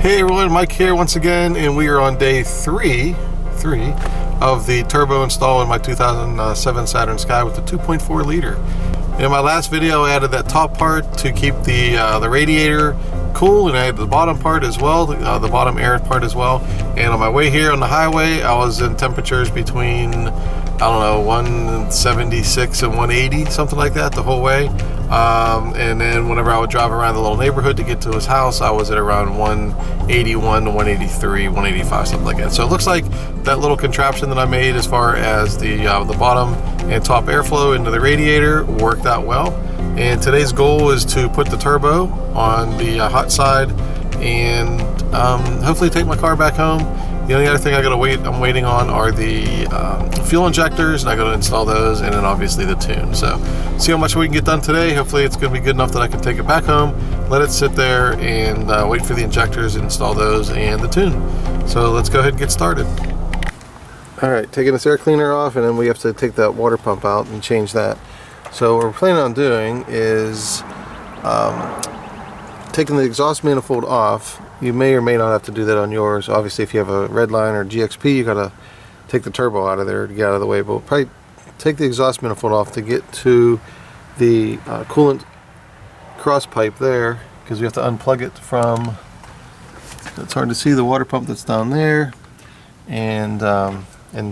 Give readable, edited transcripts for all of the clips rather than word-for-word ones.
Hey everyone, Mike here once again, and we are on day three of the turbo install in my 2007 Saturn Sky with the 2.4 liter. In my last video, I added that top part to keep the radiator cool, and I had the bottom part as well, the bottom air part as well. And on my way here on the highway, I was in temperatures between, I don't know, 176 and 180, something like that the whole way. And then whenever I would drive around the little neighborhood to get to his house, I was at around 181, 183, 185, something like that. So it looks like that little contraption that I made as far as the bottom and top airflow into the radiator worked out well. And today's goal is to put the turbo on the hot side and hopefully take my car back home. The only other thing I'm waiting on are the fuel injectors, and I got to install those, and then obviously the tune. So see how much we can get done today. Hopefully it's going to be good enough that I can take it back home, let it sit there, and wait for the injectors, install those, and the tune. So let's go ahead and get started. Alright, taking this air cleaner off, and then we have to take that water pump out and change that. So what we're planning on doing is taking the exhaust manifold off. You may or may not have to do that on yours. Obviously, if you have a Redline or GXP, you gotta take the turbo out of there to get out of the way. But we'll probably take the exhaust manifold off to get to the coolant cross pipe there, because we have to unplug it from. It's hard to see the water pump that's down there, and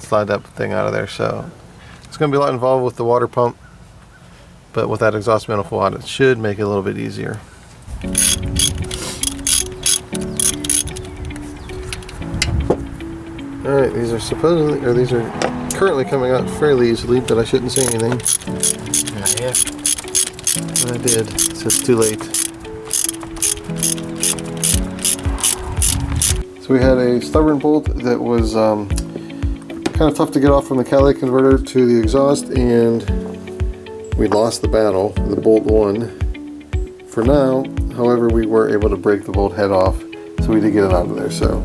slide that thing out of there. So it's going to be a lot involved with the water pump, but with that exhaust manifold out, it should make it a little bit easier. Alright, these are currently coming out fairly easily, but I shouldn't say anything. Not yet. But I did, so it's too late. So we had a stubborn bolt that was kind of tough to get off from the catalytic converter to the exhaust, and we lost the battle. The bolt won for now. However, we were able to break the bolt head off, so we did get it out of there. So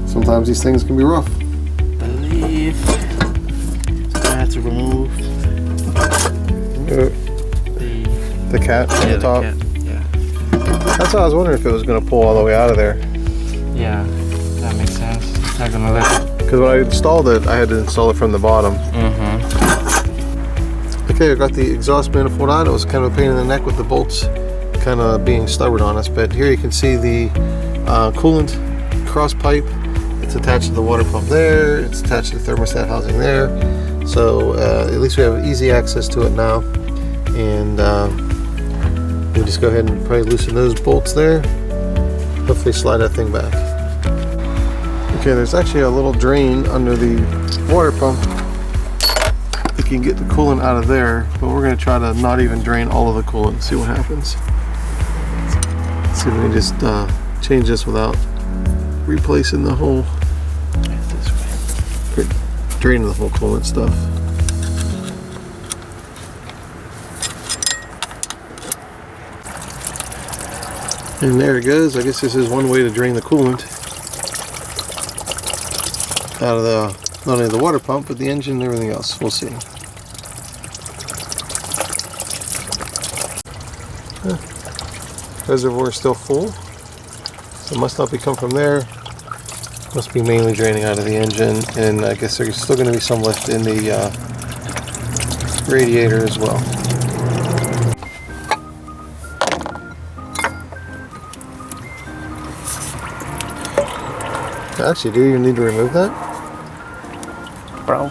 sometimes these things can be rough. I believe I have to remove the cap on the top. Yeah. That's why I was wondering if it was going to pull all the way out of there. Yeah, that makes sense. It's not gonna let it. Because when I installed it, I had to install it from the bottom. Okay, I got the exhaust manifold on. It was kind of a pain in the neck with the bolts kind of being stubborn on us. But here you can see the coolant cross pipe. It's attached to the water pump there. It's attached to the thermostat housing there. So at least we have easy access to it now. And we'll just go ahead and probably loosen those bolts there. Hopefully slide that thing back. Okay, there's actually a little drain under the water pump that can get the coolant out of there, but we're going to try to not even drain all of the coolant and see what happens. Let's see if we can just change this without replacing the whole, draining the whole coolant stuff. And there it goes. I guess this is one way to drain the coolant out of not only the water pump, but the engine and everything else. We'll see. Reservoir is still full, so it must not be come from there. Must be mainly draining out of the engine, and I guess there's still going to be some left in the radiator as well. Actually, do you need to remove that? Bro.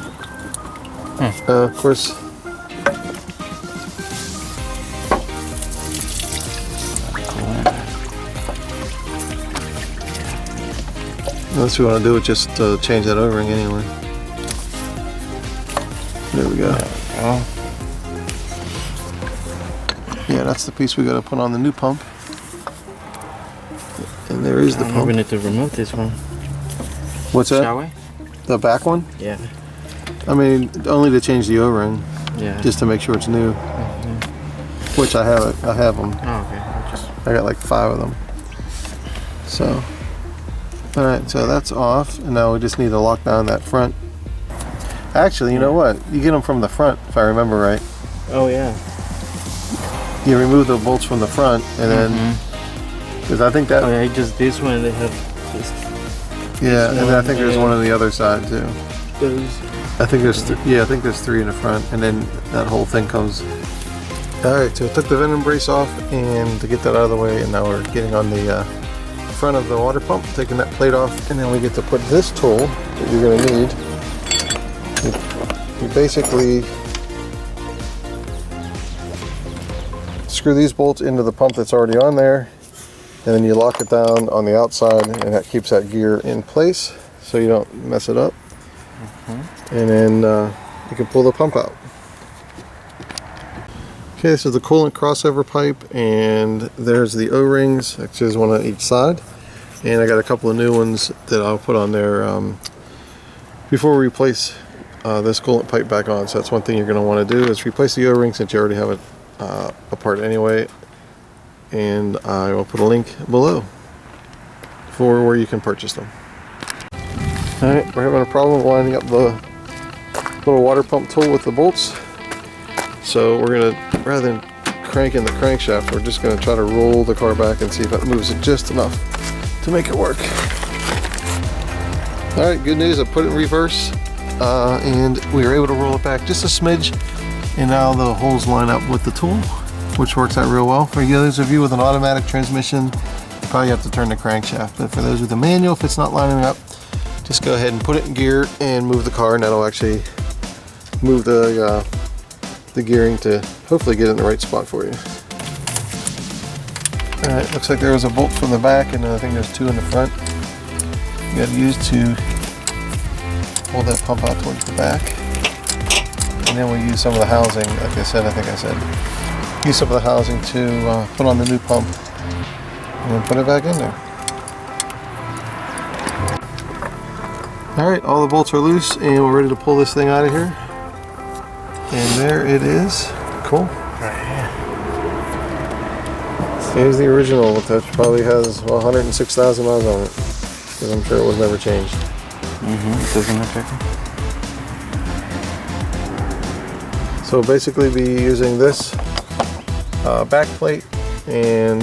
Of course. Unless we want to do it, just change that O-ring anyway. There we go. Yeah, that's the piece we got to put on the new pump. And there is the pump. We need to remove this one. What's that? Shall we? The back one? Yeah. I mean, only to change the O-ring. Yeah. Just to make sure it's new. Which I have it. I have them. Oh, okay. I got like 5 of them. So, alright, so that's off, and now we just need to lock down that front. Actually, you know what? You get them from the front, if I remember right. Oh, yeah. You remove the bolts from the front, and then Because I think that. Oh yeah, just this one. They have just. Yeah, and then I think there's one on the other side too. Those. I think there's I think there's 3 in the front, and then that whole thing comes. All right, so I took the venom brace off, and to get that out of the way, and now we're getting on the front of the water pump, taking that plate off, and then we get to put this tool that you're going to need. You basically screw these bolts into the pump that's already on there, and then you lock it down on the outside, and that keeps that gear in place so you don't mess it up. And then you can pull the pump out. Okay, this is the coolant crossover pipe, and there's the O-rings. Actually, there's one on each side, and I got a couple of new ones that I'll put on there before we replace this coolant pipe back on. So that's one thing you're going to want to do, is replace the O-ring since you already have it apart anyway, and I will put a link below for where you can purchase them. Alright, we're having a problem lining up the little water pump tool with the bolts, so we're going to, rather than cranking the crankshaft, we're just going to try to roll the car back and see if it moves it just enough to make it work. Alright, good news, I put it in reverse, and we were able to roll it back just a smidge, and now the holes line up with the tool, which works out real well. For those of you with an automatic transmission, you probably have to turn the crankshaft, but for those with a manual, if it's not lining up, just go ahead and put it in gear and move the car, and that'll actually move the gearing to hopefully get it in the right spot for you. Alright, looks like there was a bolt from the back, and I think there's 2 in the front. You got to use to hold that pump out towards the back. And then we'll use some of the housing, like I said, use some of the housing to put on the new pump, and then put it back in there. Alright, all the bolts are loose, and we're ready to pull this thing out of here. And there it is. Cool. Right here. Here's the original, which probably has 106,000 miles on it, because I'm sure it was never changed. It doesn't affect it. So basically be using this back plate and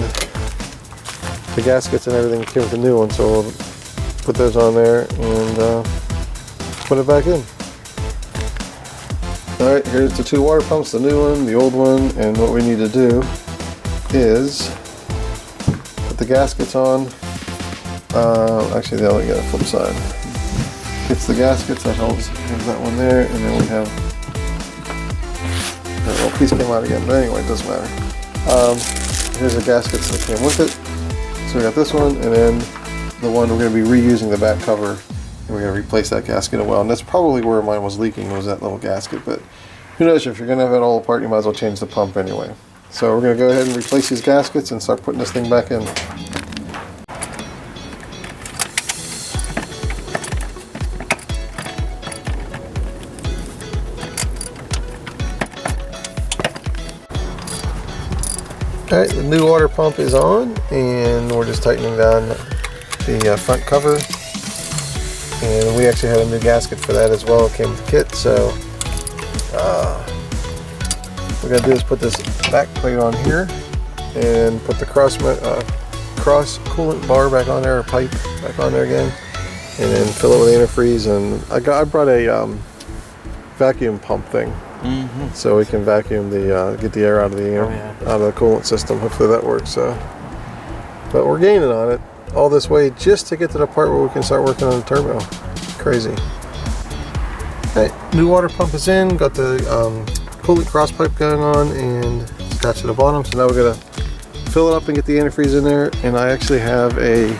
the gaskets and everything came with the new one, so we'll put those on there and put it back in. Alright, here's the 2 water pumps, the new one, the old one, and what we need to do is put the gaskets on. Actually, they'll get a flip side. It's the gaskets that helps. There's that one there, and then we have that little piece came out again, but anyway, it doesn't matter. Here's the gaskets that came with it. So we got this one, and then the one we're going to be reusing the back cover, and we're going to replace that gasket as well. And that's probably where mine was leaking, was that little gasket. But who knows, if you're going to have it all apart, you might as well change the pump anyway. So we're going to go ahead and replace these gaskets and start putting this thing back in. Alright, the new water pump is on, and we're just tightening down the front cover. And we actually had a new gasket for that as well. It came with the kit, so what we're going to do is put this back plate on here and put the cross coolant bar back on there, or pipe back on there again, and then fill it with antifreeze. And I brought a vacuum pump thing. So we can vacuum the get the air out of the out of the coolant system. Hopefully that works. But we're gaining on it all this way just to get to the part where we can start working on the turbo. Crazy. Okay, new water pump is in. Got the coolant cross pipe going on and attached to the bottom. So now we're gonna fill it up and get the antifreeze in there. And I actually have a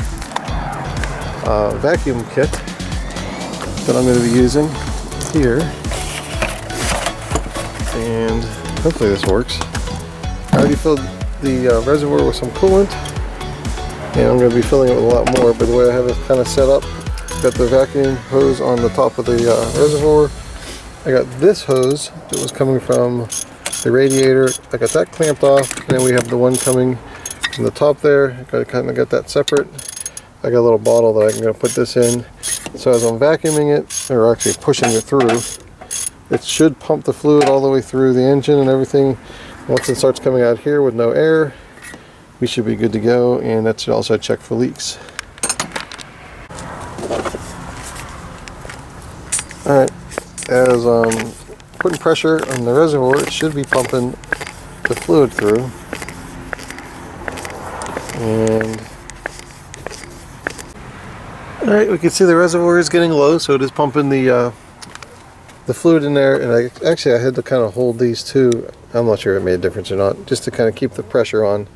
vacuum kit that I'm going to be using here. And hopefully this works. I already filled the reservoir with some coolant, and I'm going to be filling it with a lot more, but the way I have it kind of set up, got the vacuum hose on the top of the reservoir. I got this hose that was coming from the radiator. I got that clamped off, and then we have the one coming from the top there. I kind of got that separate. I got a little bottle that I'm going to put this in. So as I'm vacuuming it, or actually pushing it through, it should pump the fluid all the way through the engine and everything. Once it starts coming out here with no air, we should be good to go, and that should also check for leaks. Alright, as putting pressure on the reservoir, it should be pumping the fluid through. And alright, we can see the reservoir is getting low, so it is pumping the fluid in there. And I had to kind of hold these two. I'm not sure if it made a difference or not, just to kind of keep the pressure on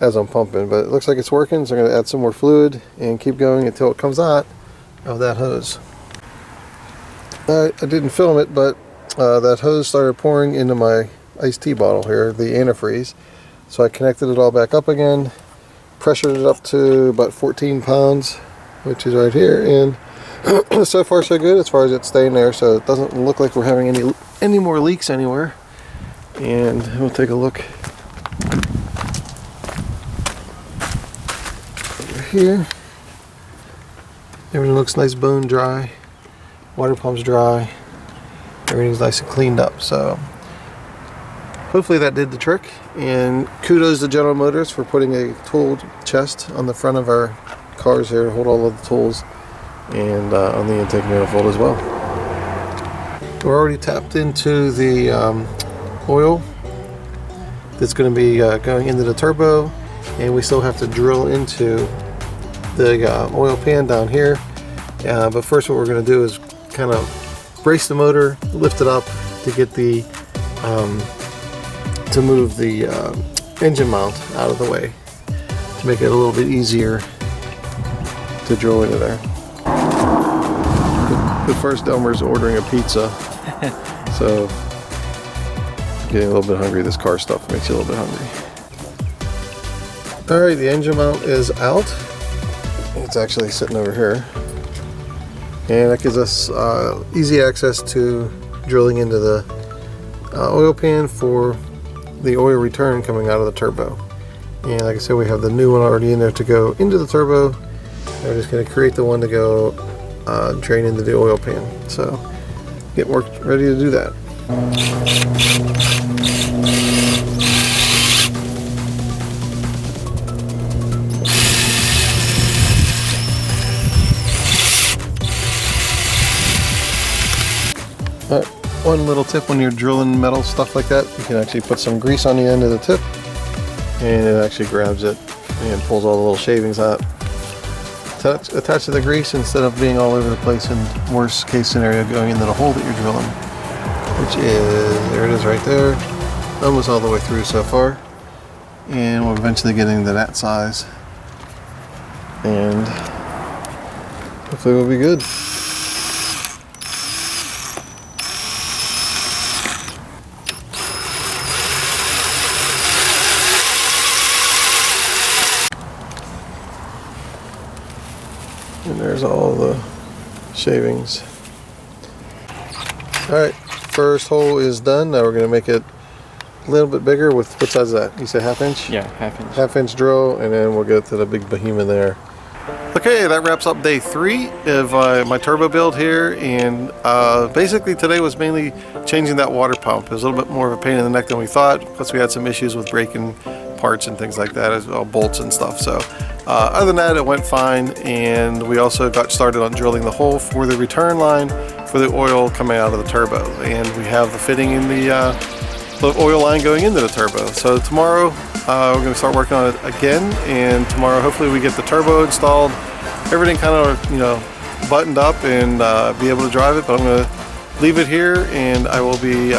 as I'm pumping. But it looks like it's working, so I'm going to add some more fluid and keep going until it comes out of that hose. I didn't film it, but that hose started pouring into my iced tea bottle here, the antifreeze. So I connected it all back up again, pressured it up to about 14 pounds, which is right here, and so far so good as far as it's staying there, so it doesn't look like we're having any more leaks anywhere. And we'll take a look over here. Everything looks nice, bone dry. Water pump's dry. Everything's nice and cleaned up. So hopefully that did the trick. And kudos to General Motors for putting a tool chest on the front of our cars here to hold all of the tools, and on the intake manifold as well. We're already tapped into the oil that's going to be going into the turbo, and we still have to drill into the oil pan down here. But first what we're going to do is kind of brace the motor, lift it up to get the to move the engine mount out of the way to make it a little bit easier to drill into there. But first Elmer's ordering a pizza, so getting a little bit hungry. This car stuff makes you a little bit hungry. Alright, the engine mount is out. It's actually sitting over here. And that gives us easy access to drilling into the oil pan for the oil return coming out of the turbo. And like I said, we have the new one already in there to go into the turbo. We're just going to create the one to go drain into the oil pan. So get ready to do that. One little tip when you're drilling metal stuff like that, you can actually put some grease on the end of the tip, and it actually grabs it and pulls all the little shavings out. Attach to the grease instead of being all over the place, in worst case scenario going into the hole that you're drilling, which is, there it is right there, almost all the way through so far. And we're eventually getting to that size, and hopefully we'll be good. And there's all the shavings. Alright, first hole is done. Now we're going to make it a little bit bigger. With what size is that? You said ½ inch? Yeah, ½ inch. ½ inch drill, and then we'll get to the big behemoth there. Okay, that wraps up day 3 of my turbo build here, and basically today was mainly changing that water pump. It was a little bit more of a pain in the neck than we thought, plus we had some issues with breaking parts and things like that, as well, bolts and stuff. So other than that, it went fine, and we also got started on drilling the hole for the return line for the oil coming out of the turbo, and we have the fitting in the oil line going into the turbo. So tomorrow we're going to start working on it again, and tomorrow hopefully we get the turbo installed, everything kind of, you know, buttoned up, and be able to drive it. But I'm going to leave it here, and I will be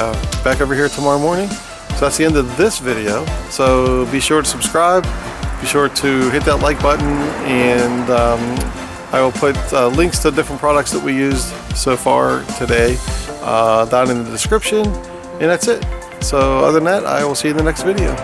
back over here tomorrow morning. So that's the end of this video. So be sure to subscribe, be sure to hit that like button, and I will put links to different products that we used so far today down in the description, and that's it. So other than that, I will see you in the next video.